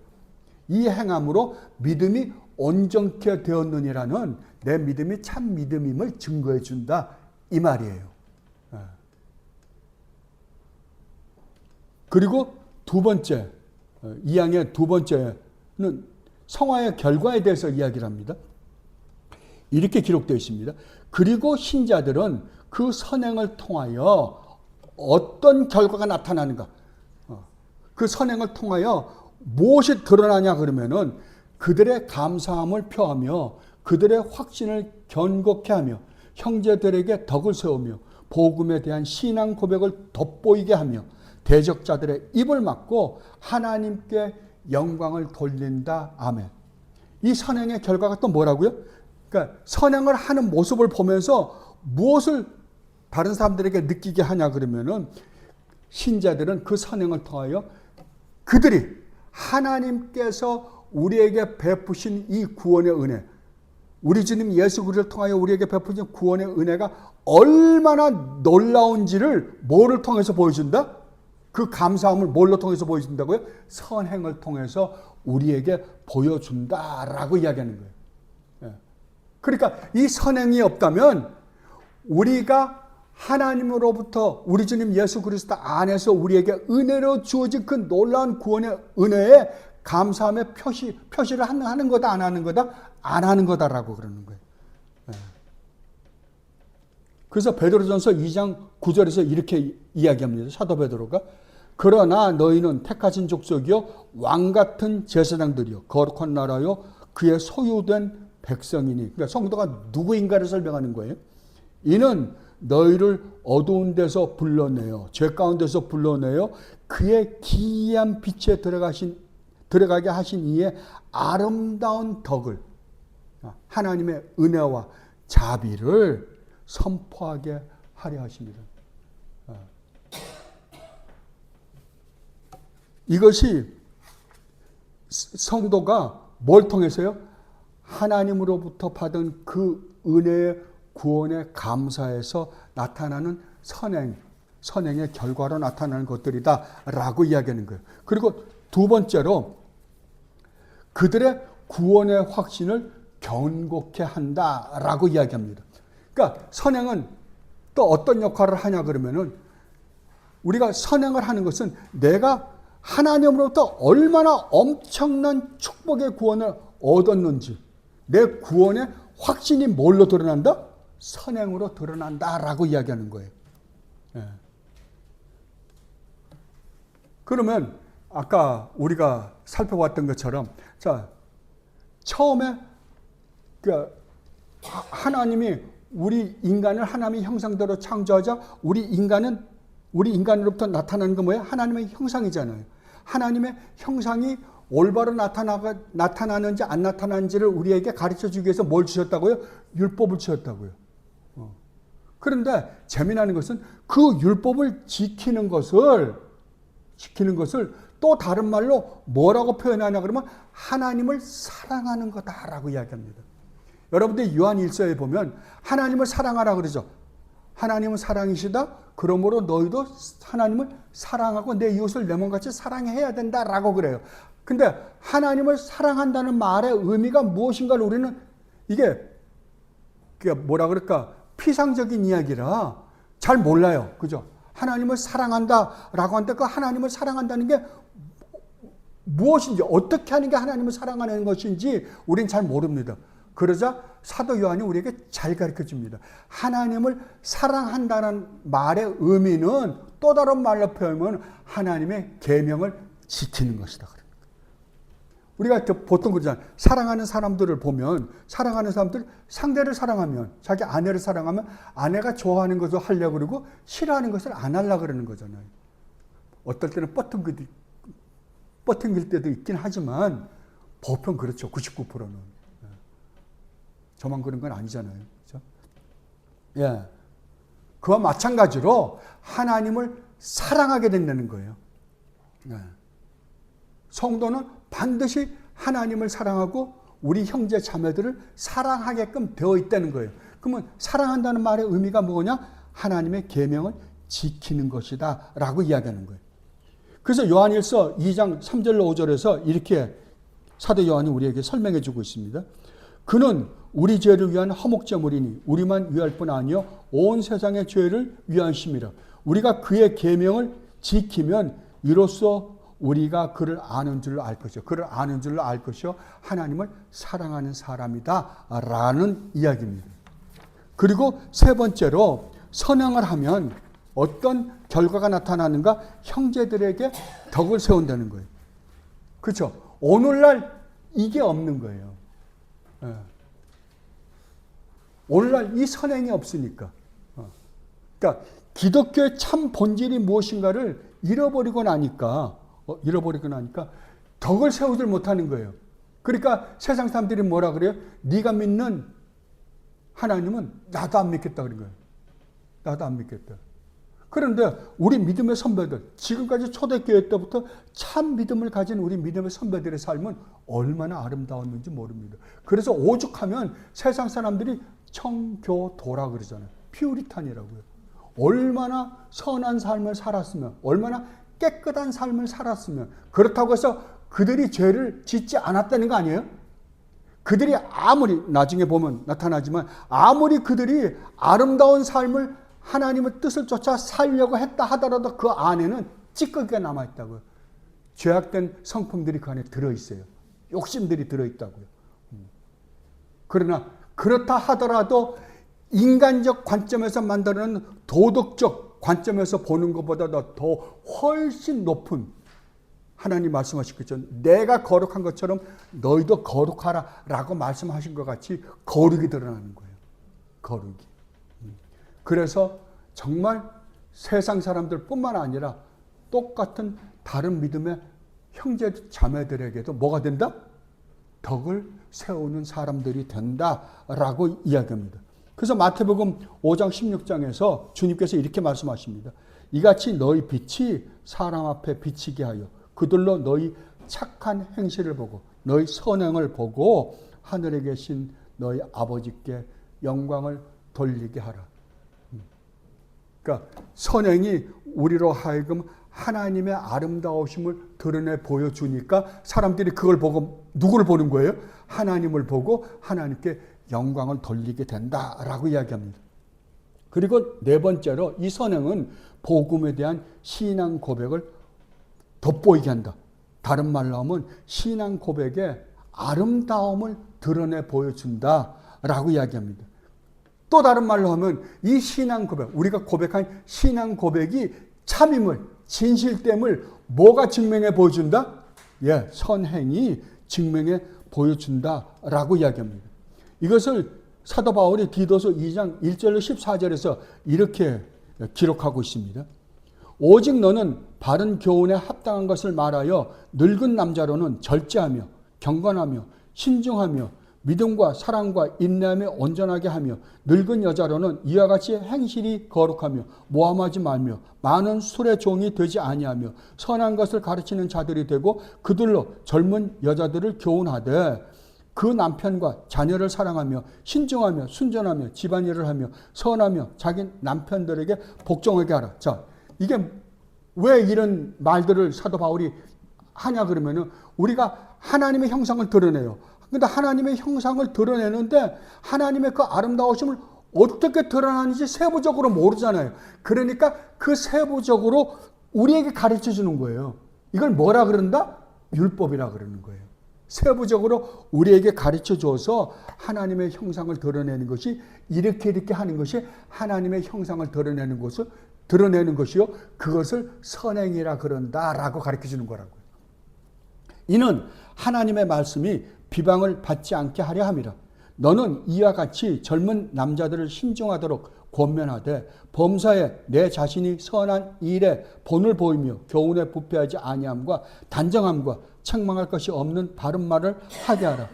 이 행함으로 믿음이 온전케 되었느니라는 내 믿음이 참 믿음임을 증거해 준다 이 말이에요. 그리고 두 번째, 이 양의 두 번째는 성화의 결과에 대해서 이야기를 합니다. 이렇게 기록되어 있습니다. 그리고 신자들은 그 선행을 통하여 어떤 결과가 나타나는가? 그 선행을 통하여 무엇이 드러나냐 그러면은 그들의 감사함을 표하며 그들의 확신을 견고케 하며 형제들에게 덕을 세우며 복음에 대한 신앙 고백을 돋보이게 하며 대적자들의 입을 막고 하나님께 영광을 돌린다. 아멘. 이 선행의 결과가 또 뭐라고요? 그러니까 선행을 하는 모습을 보면서 무엇을 다른 사람들에게 느끼게 하냐 그러면은 신자들은 그 선행을 통하여 그들이 하나님께서 우리에게 베푸신 이 구원의 은혜, 우리 주님 예수 그리스도를 통하여 우리에게 베푸신 구원의 은혜가 얼마나 놀라운지를 뭐를 통해서 보여준다? 그 감사함을 뭘로 통해서 보여준다고요? 선행을 통해서 우리에게 보여준다라고 이야기하는 거예요. 그러니까 이 선행이 없다면 우리가 하나님으로부터 우리 주님 예수 그리스도 안에서 우리에게 은혜로 주어진 그 놀라운 구원의 은혜에 감사함의 표시를 하는 거다, 안 하는 거다? 안 하는 거다라고 그러는 거예요. 그래서 베드로전서 2장 9절에서 이렇게 이야기합니다. 사도 베드로가 그러나 너희는 택하신 족속이요 왕같은 제사장들이요 거룩한 나라요 그의 소유된 백성이니. 그러니까 성도가 누구인가를 설명하는 거예요. 이는 너희를 어두운 데서 불러내요 죄 가운데서 불러내요 그의 기이한 빛에 들어가게 하신 이의 아름다운 덕을, 하나님의 은혜와 자비를 선포하게 하려 하십니다. 이것이 성도가 뭘 통해서요? 하나님으로부터 받은 그 은혜의 구원에 감사해서 나타나는 선행의 결과로 나타나는 것들이다라고 이야기하는 거예요. 그리고 두 번째로 그들의 구원의 확신을 견고케 한다라고 이야기합니다. 그러니까 선행은 또 어떤 역할을 하냐 그러면은 우리가 선행을 하는 것은 내가 하나님으로부터 얼마나 엄청난 축복의 구원을 얻었는지 내 구원의 확신이 뭘로 드러난다? 선행으로 드러난다라고 이야기하는 거예요. 그러면 아까 우리가 살펴봤던 것처럼 자 처음에 하나님이 우리 인간을 하나님의 형상대로 창조하자 우리 인간으로부터 나타나는 건 뭐예요? 하나님의 형상이잖아요. 하나님의 형상이 올바로 나타나는지 안 나타나는지를 우리에게 가르쳐 주기 위해서 뭘 주셨다고요? 율법을 주셨다고요. 그런데 재미나는 것은 그 율법을 지키는 것을 또 다른 말로 뭐라고 표현하냐 그러면 하나님을 사랑하는 거다라고 이야기합니다. 여러분들 요한 1서에 보면 하나님을 사랑하라 그러죠. 하나님은 사랑이시다. 그러므로 너희도 하나님을 사랑하고 내 이웃을 내 몸같이 사랑해야 된다라고 그래요. 근데 하나님을 사랑한다는 말의 의미가 무엇인가를 우리는 이게 뭐라 그럴까 피상적인 이야기라 잘 몰라요. 그죠? 하나님을 사랑한다라고 하는데 그 하나님을 사랑한다는 게 무엇인지 어떻게 하는 게 하나님을 사랑하는 것인지 우린 잘 모릅니다. 그러자 사도 요한이 우리에게 잘 가르쳐 줍니다. 하나님을 사랑한다는 말의 의미는 또 다른 말로 표현하면 하나님의 계명을 지키는 것이다. 우리가 보통 그러잖아요. 사랑하는 사람들을 보면 사랑하는 사람들 상대를 사랑하면 자기 아내를 사랑하면 아내가 좋아하는 것을 하려고 그러고 싫어하는 것을 안 하려고 그러는 거잖아요. 어떨 때는 뻗팅길 때도 있긴 하지만 보편 그렇죠. 99%는. 저만 그런 건 아니잖아요. 그렇죠? 예. 그와 마찬가지로 하나님을 사랑하게 된다는 거예요. 예. 성도는 반드시 하나님을 사랑하고 우리 형제 자매들을 사랑하게끔 되어 있다는 거예요. 그러면 사랑한다는 말의 의미가 뭐냐? 하나님의 계명을 지키는 것이다 라고 이야기하는 거예요. 그래서 요한일서 2장 3절로 5절에서 이렇게 사도 요한이 우리에게 설명해 주고 있습니다. 그는 우리 죄를 위한 화목제물이니 우리만 위할 뿐 아니요 온 세상의 죄를 위한 심이라. 우리가 그의 계명을 지키면 이로써 우리가 그를 아는 줄로 알 것이요. 그를 아는 줄로 알 것이요. 하나님을 사랑하는 사람이다 라는 이야기입니다. 그리고 세 번째로 선행을 하면 어떤 결과가 나타나는가? 형제들에게 덕을 세운다는 거예요. 그렇죠? 오늘날 이게 없는 거예요. 예. 오늘날 이 선행이 없으니까. 그러니까 기독교의 참 본질이 무엇인가를 잃어버리고 나니까 덕을 세우질 못하는 거예요. 그러니까 세상 사람들이 뭐라 그래요? 네가 믿는 하나님은 나도 안 믿겠다 그런 거예요. 나도 안 믿겠다. 그런데 우리 믿음의 선배들, 지금까지 초대교회 때부터 참 믿음을 가진 우리 믿음의 선배들의 삶은 얼마나 아름다웠는지 모릅니다. 그래서 오죽하면 세상 사람들이 청교도라 그러잖아요. 퓨리탄이라고요. 얼마나 선한 삶을 살았으면, 얼마나 깨끗한 삶을 살았으면, 그렇다고 해서 그들이 죄를 짓지 않았다는 거 아니에요? 그들이 아무리, 나중에 보면 나타나지만, 아무리 그들이 아름다운 삶을 하나님의 뜻을 쫓아 살려고 했다 하더라도 그 안에는 찌꺼기가 남아있다고요. 죄악된 성품들이 그 안에 들어있어요. 욕심들이 들어있다고요. 그러나 그렇다 하더라도 인간적 관점에서 만드는 도덕적 관점에서 보는 것보다 더 훨씬 높은, 하나님 말씀하시겠죠. 내가 거룩한 것처럼 너희도 거룩하라 라고 말씀하신 것 같이 거룩이 드러나는 거예요. 거룩이. 그래서 정말 세상 사람들 뿐만 아니라 똑같은 다른 믿음의 형제 자매들에게도 뭐가 된다? 덕을 세우는 사람들이 된다라고 이야기합니다. 그래서 마태복음 5장 16장에서 주님께서 이렇게 말씀하십니다. 이같이 너희 빛이 사람 앞에 비치게 하여 그들로 너희 착한 행실을 보고 너희 선행을 보고 하늘에 계신 너희 아버지께 영광을 돌리게 하라. 그러니까 선행이 우리로 하여금 하나님의 아름다우심을 드러내 보여주니까 사람들이 그걸 보고 누구를 보는 거예요? 하나님을 보고 하나님께 영광을 돌리게 된다라고 이야기합니다. 그리고 네 번째로 이 선행은 복음에 대한 신앙 고백을 돋보이게 한다. 다른 말로 하면 신앙 고백의 아름다움을 드러내 보여준다라고 이야기합니다. 또 다른 말로 하면 이 신앙 고백, 우리가 고백한 신앙 고백이 참임을, 진실됨을 뭐가 증명해 보여준다? 예, 선행이 증명해 보여준다라고 이야기합니다. 이것을 사도 바울이 디도서 2장 1절로 14절에서 이렇게 기록하고 있습니다. 오직 너는 바른 교훈에 합당한 것을 말하여 늙은 남자로는 절제하며 경건하며 신중하며 믿음과 사랑과 인내함에 온전하게 하며 늙은 여자로는 이와 같이 행실이 거룩하며 모함하지 말며 많은 술의 종이 되지 아니하며 선한 것을 가르치는 자들이 되고 그들로 젊은 여자들을 교훈하되 그 남편과 자녀를 사랑하며 신중하며 순전하며 집안일을 하며 선하며 자기 남편들에게 복종하게 하라. 자, 이게 왜 이런 말들을 사도 바울이 하냐 그러면은 우리가 하나님의 형상을 드러내요. 근데 하나님의 형상을 드러내는데 하나님의 그 아름다우심을 어떻게 드러나는지 세부적으로 모르잖아요. 그러니까 그 세부적으로 우리에게 가르쳐 주는 거예요. 이걸 뭐라 그런다? 율법이라 그러는 거예요. 세부적으로 우리에게 가르쳐 줘서 하나님의 형상을 드러내는 것이 이렇게 하는 것이 하나님의 형상을 드러내는 것이요. 그것을 선행이라 그런다라고 가르쳐 주는 거라고요. 이는 하나님의 말씀이 비방을 받지 않게 하려 함이라. 너는 이와 같이 젊은 남자들을 신중하도록 권면하되 범사에 내 자신이 선한 일에 본을 보이며 교훈에 부패하지 아니함과 단정함과 책망할 것이 없는 바른 말을 하게 하라.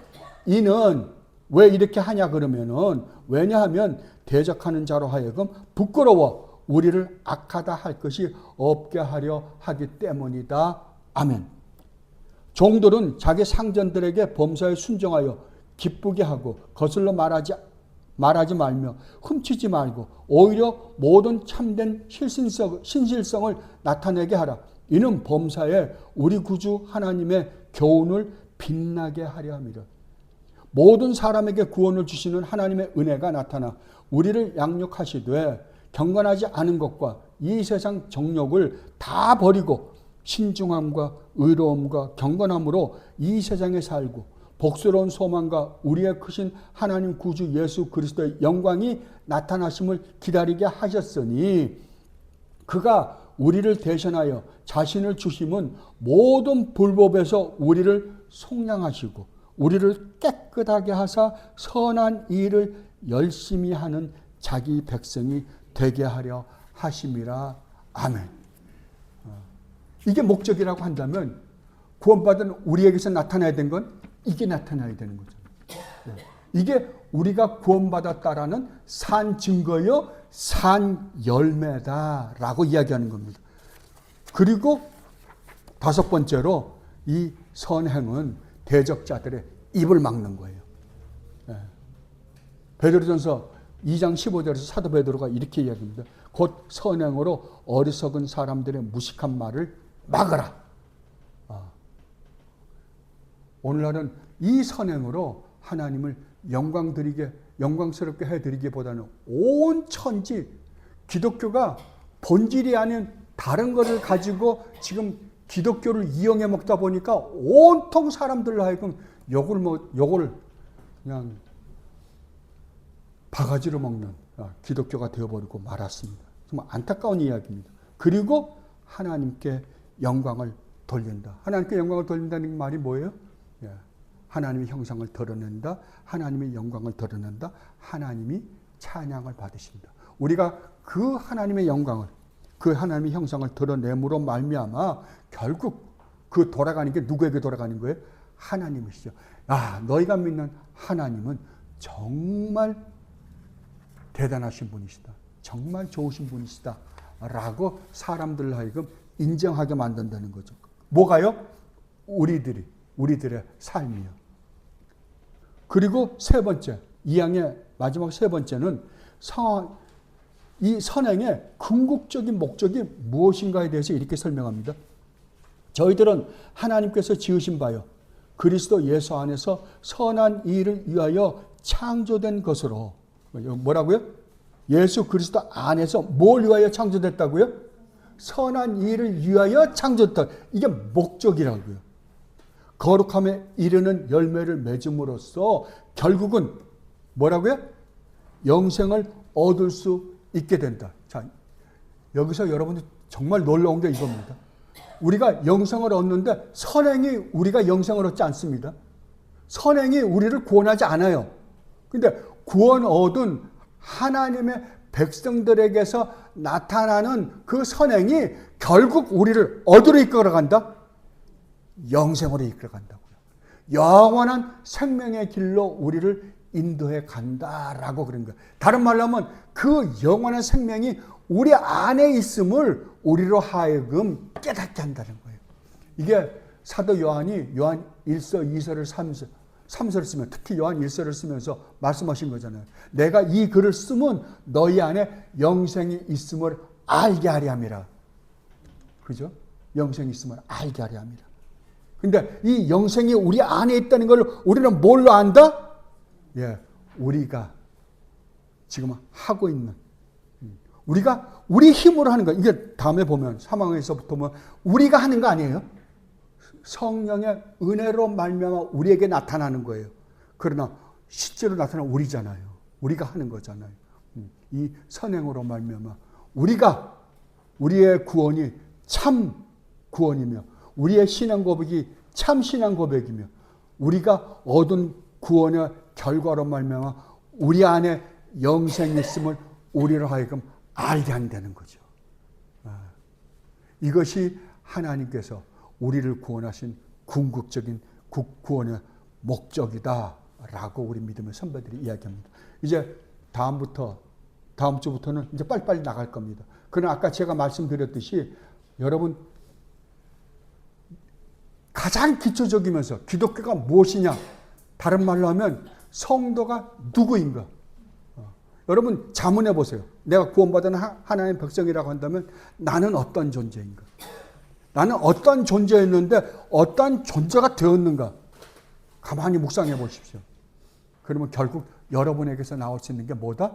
이는 왜 이렇게 하냐 그러면은 왜냐하면 대적하는 자로 하여금 부끄러워 우리를 악하다 할 것이 없게 하려 하기 때문이다. 아멘. 종들은 자기 상전들에게 범사에 순종하여 기쁘게 하고 거슬러 말하지 말하지 말며 훔치지 말고 오히려 모든 참된 신실성을 나타내게 하라. 이는 범사에 우리 구주 하나님의 교훈을 빛나게 하려 함이라. 모든 사람에게 구원을 주시는 하나님의 은혜가 나타나 우리를 양육하시되 경건하지 않은 것과 이 세상 정욕을 다 버리고 신중함과 의로움과 경건함으로 이 세상에 살고 복스러운 소망과 우리의 크신 하나님 구주 예수 그리스도의 영광이 나타나심을 기다리게 하셨으니 그가 우리를 대신하여 자신을 주심은 모든 불법에서 우리를 속량하시고 우리를 깨끗하게 하사 선한 일을 열심히 하는 자기 백성이 되게 하려 하심이라. 아멘. 이게 목적이라고 한다면 구원받은 우리에게서 나타나야 되는 건 이게 나타나야 되는 거죠. 이게 우리가 구원받았다라는 산 증거요, 산 열매다라고 이야기하는 겁니다. 그리고 다섯 번째로 이 선행은 대적자들의 입을 막는 거예요. 베드로전서 2장 15절에서 사도 베드로가 이렇게 이야기합니다. 곧 선행으로 어리석은 사람들의 무식한 말을 막으라. 오늘날은 이 선행으로 하나님을 영광스럽게 해드리기보다는 온 천지 기독교가 본질이 아닌 다른 것을 가지고 지금 기독교를 이용해 먹다 보니까 온통 사람들로 하여금 욕을 그냥 바가지로 먹는 기독교가 되어버리고 말았습니다. 정말 안타까운 이야기입니다. 그리고 하나님께 영광을 돌린다. 하나님께 영광을 돌린다는 말이 뭐예요? 하나님의 형상을 드러낸다. 하나님의 영광을 드러낸다. 하나님이 찬양을 받으신다. 우리가 그 하나님의 영광을, 그 하나님의 형상을 드러냄으로 말미암아 결국 그 돌아가는 게 누구에게 돌아가는 거예요? 하나님이시죠. 너희가 믿는 하나님은 정말 대단하신 분이시다. 정말 좋으신 분이시다. 라고 사람들 하여금 인정하게 만든다는 거죠. 뭐가요? 우리들의 삶이요. 그리고 세 번째, 이 양의 마지막 세 번째는 이 선행의 궁극적인 목적이 무엇인가에 대해서 이렇게 설명합니다. 저희들은 하나님께서 지으신 바요 그리스도 예수 안에서 선한 일을 위하여 창조된 것으로. 뭐라고요? 예수 그리스도 안에서 뭘 위하여 창조됐다고요? 선한 일을 위하여 창조됐다. 이게 목적이라고요. 거룩함에 이르는 열매를 맺음으로써 결국은 뭐라고요? 영생을 얻을 수 있게 된다. 자, 여기서 여러분이 정말 놀라운 게 이겁니다. 우리가 영생을 얻는데 선행이 우리가 영생을 얻지 않습니다. 선행이 우리를 구원하지 않아요. 근데 구원 얻은 하나님의 백성들에게서 나타나는 그 선행이 결국 우리를 어디로 이끌어간다? 영생으로 이끌어간다고요. 영원한 생명의 길로 우리를 인도해 간다라고 그런 거예요. 다른 말로 하면 그 영원한 생명이 우리 안에 있음을 우리로 하여금 깨닫게 한다는 거예요. 이게 사도 요한이 요한 1서, 2서를 3서를 쓰면 특히 요한 1서를 쓰면서 말씀하신 거잖아요. 내가 이 글을 쓰면 너희 안에 영생이 있음을 알게 하려 함이라. 그죠? 영생이 있음을 알게 하려 함이라. 근데 이 영생이 우리 안에 있다는 걸 우리는 뭘로 안다? 우리가 지금 하고 있는, 우리가 우리 힘으로 하는 거. 이게 다음에 보면 사망에서부터 보면 우리가 하는 거 아니에요? 성령의 은혜로 말미암아 우리에게 나타나는 거예요. 그러나 실제로 나타나는 우리잖아요. 우리가 하는 거잖아요. 이 선행으로 말미암아 우리의 구원이 참 구원이며 우리의 신앙 고백이 참 신앙 고백이며 우리가 얻은 구원의 결과로 말미암아 우리 안에 영생이 있음을 우리로 하여금 알게 한다는 거죠. 이것이 하나님께서 우리를 구원하신 궁극적인 구원의 목적이다라고 우리 믿음의 선배들이 이야기합니다. 이제 다음 주부터는 이제 빨리빨리 나갈 겁니다. 그러나 아까 제가 말씀드렸듯이 여러분 가장 기초적이면서 기독교가 무엇이냐? 다른 말로 하면 성도가 누구인가? 여러분 자문해 보세요. 내가 구원받은 하나님의 백성이라고 한다면 나는 어떤 존재인가? 나는 어떤 존재였는데 어떤 존재가 되었는가? 가만히 묵상해 보십시오. 그러면 결국 여러분에게서 나올 수 있는 게 뭐다?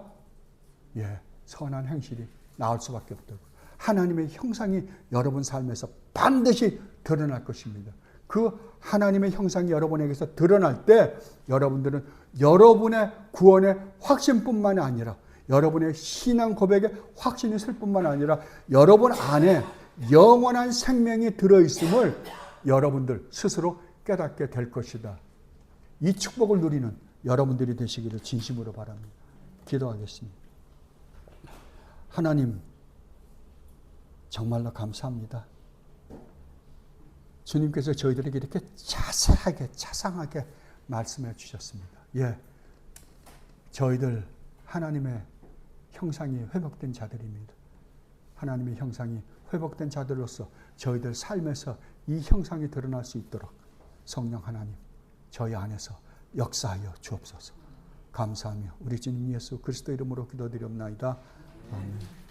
예, 선한 행실이 나올 수밖에 없다고. 하나님의 형상이 여러분 삶에서 반드시 드러날 것입니다. 그 하나님의 형상이 여러분에게서 드러날 때 여러분들은 여러분의 구원의 확신뿐만 아니라 여러분의 신앙 고백의 확신이 있을 뿐만 아니라 여러분 안에 영원한 생명이 들어있음을 여러분들 스스로 깨닫게 될 것이다. 이 축복을 누리는 여러분들이 되시기를 진심으로 바랍니다. 기도하겠습니다. 하나님, 정말로 감사합니다. 주님께서 저희들에게 이렇게 자세하게 자상하게 말씀해 주셨습니다. 예, 저희들 하나님의 형상이 회복된 자들입니다. 하나님의 형상이 회복된 자들로서 저희들 삶에서 이 형상이 드러날 수 있도록 성령 하나님 저희 안에서 역사하여 주옵소서. 감사하며 우리 주님 예수 그리스도 이름으로 기도드리옵나이다. 아멘.